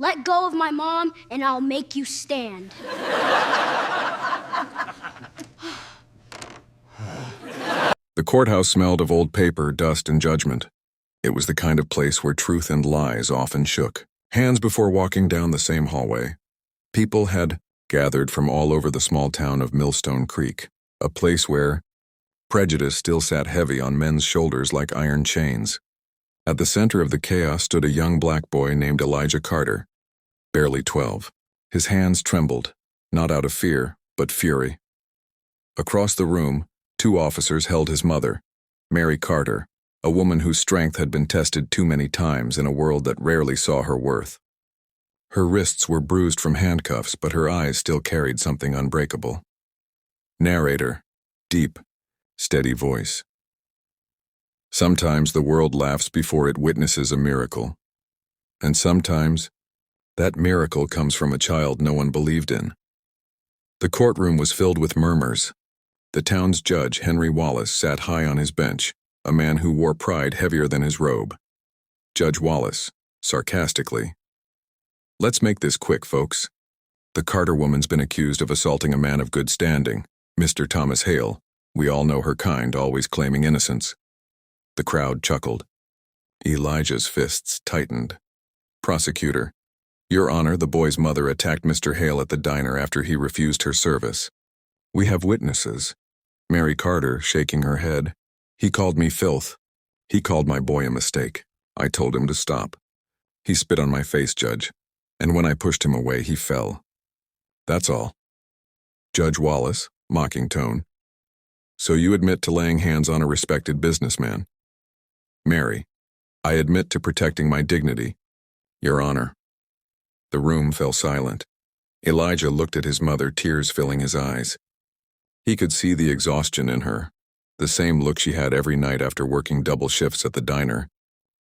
Let go of my mom, and I'll make you stand. The courthouse smelled of old paper, dust, and judgment. It was the kind of place where truth and lies often shook hands before walking down the same hallway. People had gathered from all over the small town of Millstone Creek, a place where prejudice still sat heavy on men's shoulders like iron chains. At the center of the chaos stood a young black boy named Elijah Carter, barely 12. His hands trembled, not out of fear, but fury. Across the room, 2 officers held his mother, Mary Carter, a woman whose strength had been tested too many times in a world that rarely saw her worth. Her wrists were bruised from handcuffs, but her eyes still carried something unbreakable. Narrator, deep, steady voice. Sometimes the world laughs before it witnesses a miracle. And sometimes, that miracle comes from a child no one believed in. The courtroom was filled with murmurs. The town's judge, Henry Wallace, sat high on his bench, a man who wore pride heavier than his robe. Judge Wallace, sarcastically. Let's make this quick, folks. The Carter woman's been accused of assaulting a man of good standing, Mr. Thomas Hale. We all know her kind, always claiming innocence. The crowd chuckled. Elijah's fists tightened. Prosecutor, Your Honor, the boy's mother attacked Mr. Hale at the diner after he refused her service. We have witnesses. Mary Carter, shaking her head. He called me filth. He called my boy a mistake. I told him to stop. He spit on my face, Judge, and when I pushed him away, he fell. That's all. Judge Wallace, mocking tone. So you admit to laying hands on a respected businessman? Mary, I admit to protecting my dignity, Your Honor. The room fell silent. Elijah looked at his mother, tears filling his eyes. He could see the exhaustion in her, the same look she had every night after working double shifts at the diner,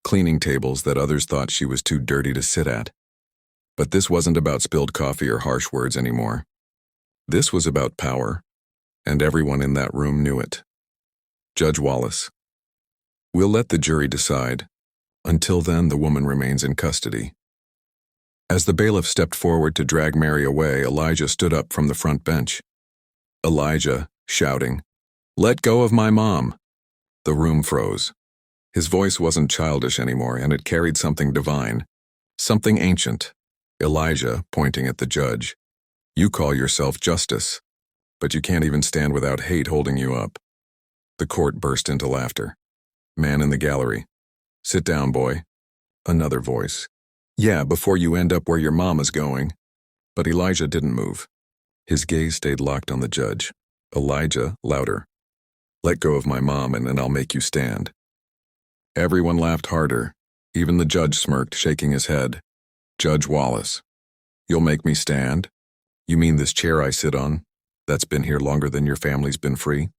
cleaning tables that others thought she was too dirty to sit at. But this wasn't about spilled coffee or harsh words anymore. This was about power, and everyone in that room knew it. Judge Wallace. We'll let the jury decide. Until then, the woman remains in custody. As the bailiff stepped forward to drag Mary away, Elijah stood up from the front bench. Elijah, shouting, "Let go of my mom!" The room froze. His voice wasn't childish anymore, and it carried something divine, something ancient. Elijah, pointing at the judge, "You call yourself justice, but you can't even stand without hate holding you up." The court burst into laughter. Man in the gallery, "Sit down, boy." Another voice, "Yeah, before you end up where your mom is going." But Elijah didn't move. His gaze stayed locked on the judge. Elijah, louder, "Let go of my mom and then I'll make you stand." Everyone laughed harder. Even the judge smirked, shaking his head. Judge Wallace, "You'll make me stand? You mean this chair I sit on, that's been here longer than your family's been free?"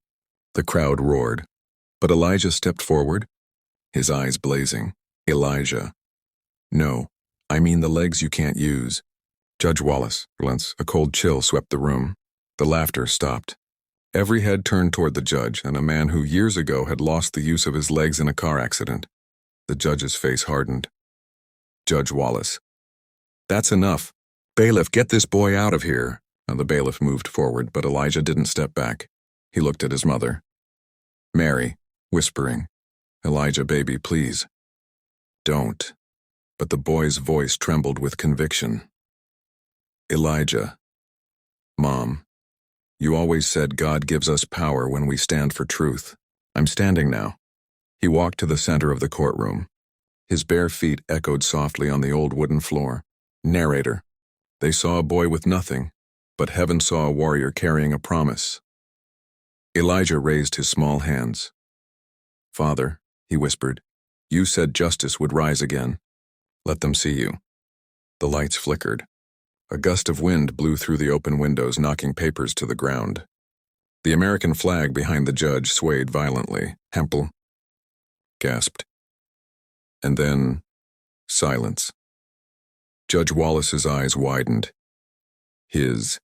The crowd roared. But Elijah stepped forward, his eyes blazing. "Elijah, no, I mean the legs you can't use." Judge Wallace, a cold chill swept the room. The laughter stopped. Every head turned toward the judge and a man who years ago had lost the use of his legs in a car accident. The judge's face hardened. Judge Wallace, "That's enough. Bailiff, get this boy out of here." And the bailiff moved forward, but Elijah didn't step back. He looked at his mother. Mary, whispering, "Elijah, baby, please." "Don't." But the boy's voice trembled with conviction. "Elijah, Mom, you always said God gives us power when we stand for truth. I'm standing now." He walked to the center of the courtroom. His bare feet echoed softly on the old wooden floor. Narrator, they saw a boy with nothing, but heaven saw a warrior carrying a promise. Elijah raised his small hands. "Father," he whispered, "you said justice would rise again. Let them see you." The lights flickered. A gust of wind blew through the open windows, knocking papers to the ground. The American flag behind the judge swayed violently. "Hempel," gasped. And then, silence. Judge Wallace's eyes widened. His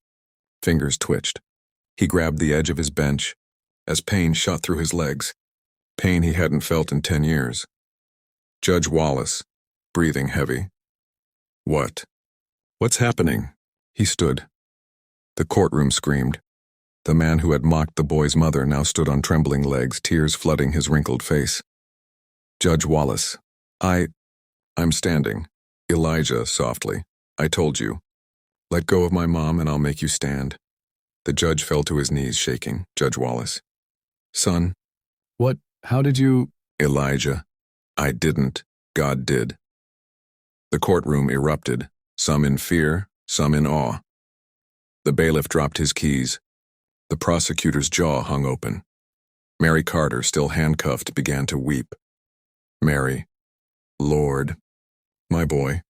fingers twitched. He grabbed the edge of his bench as pain shot through his legs, pain he hadn't felt in 10 years. Judge Wallace, breathing heavy. "What?" What's happening? He stood. The courtroom screamed. The man who had mocked the boy's mother now stood on trembling legs, tears flooding his wrinkled face. Judge Wallace. I'm standing. Elijah, softly. I told you. Let go of my mom and I'll make you stand. The judge fell to his knees, shaking. Judge Wallace. Son. What? How did you? Elijah. I didn't. God did. The courtroom erupted, some in fear, some in awe. The bailiff dropped his keys. The prosecutor's jaw hung open. Mary Carter, still handcuffed, began to weep. Mary. Lord. My boy.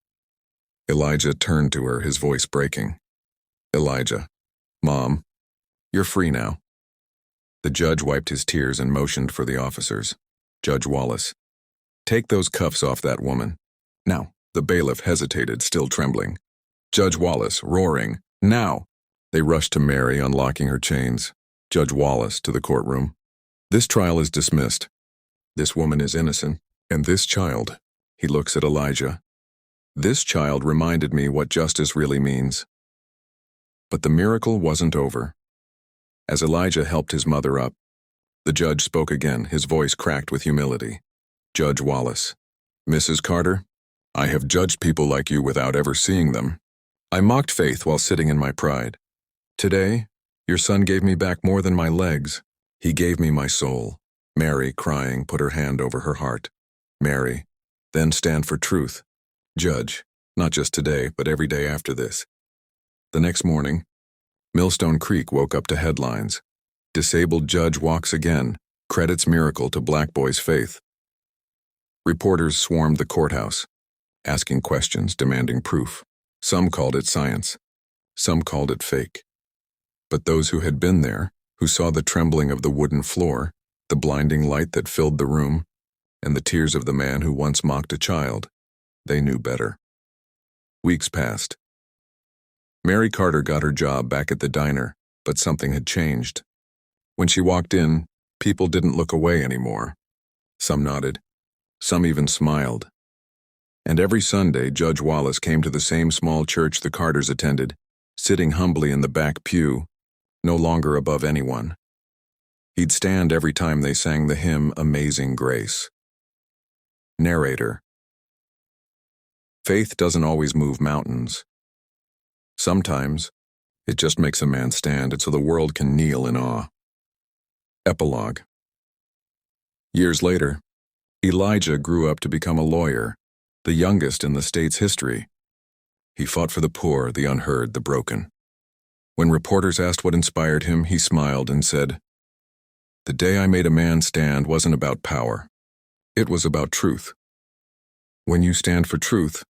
Elijah turned to her, his voice breaking. Elijah. Mom. You're free now. The judge wiped his tears and motioned for the officers. Judge Wallace. Take those cuffs off that woman. Now. The bailiff hesitated, still trembling. Judge Wallace, roaring. Now. They rushed to Mary, unlocking her chains. Judge Wallace to the courtroom. This trial is dismissed. This woman is innocent. And this child. He looks at Elijah. This child reminded me what justice really means. But the miracle wasn't over. As Elijah helped his mother up, the judge spoke again, his voice cracked with humility. Judge Wallace. Mrs. Carter, I have judged people like you without ever seeing them. I mocked faith while sitting in my pride. Today, your son gave me back more than my legs. He gave me my soul. Mary, crying, put her hand over her heart. Mary, then stand for truth. Judge, not just today, but every day after this. The next morning, Millstone Creek woke up to headlines. Disabled judge walks again, credits miracle to black boy's faith. Reporters swarmed the courthouse, asking questions, demanding proof. Some called it science. Some called it fake. But those who had been there, who saw the trembling of the wooden floor, the blinding light that filled the room, and the tears of the man who once mocked a child, they knew better. Weeks passed. Mary Carter got her job back at the diner, but something had changed. When she walked in, people didn't look away anymore. Some nodded. Some even smiled. And every Sunday, Judge Wallace came to the same small church the Carters attended, sitting humbly in the back pew, no longer above anyone. He'd stand every time they sang the hymn Amazing Grace. Narrator. Faith doesn't always move mountains. Sometimes, it just makes a man stand so the world can kneel in awe. Epilogue. Years later, Elijah grew up to become a lawyer, the youngest in the state's history. He fought for the poor, the unheard, the broken. When reporters asked what inspired him, he smiled and said, "The day I made a man stand wasn't about power. It was about truth. When you stand for truth,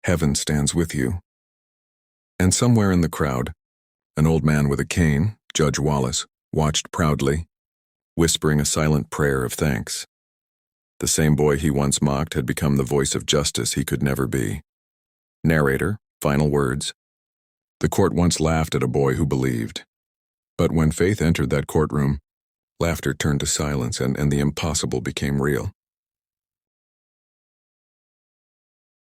heaven stands with you." And somewhere in the crowd, an old man with a cane, Judge Wallace, watched proudly, whispering a silent prayer of thanks. The same boy he once mocked had become the voice of justice he could never be. Narrator, final words. The court once laughed at a boy who believed. But when faith entered that courtroom, laughter turned to silence and the impossible became real.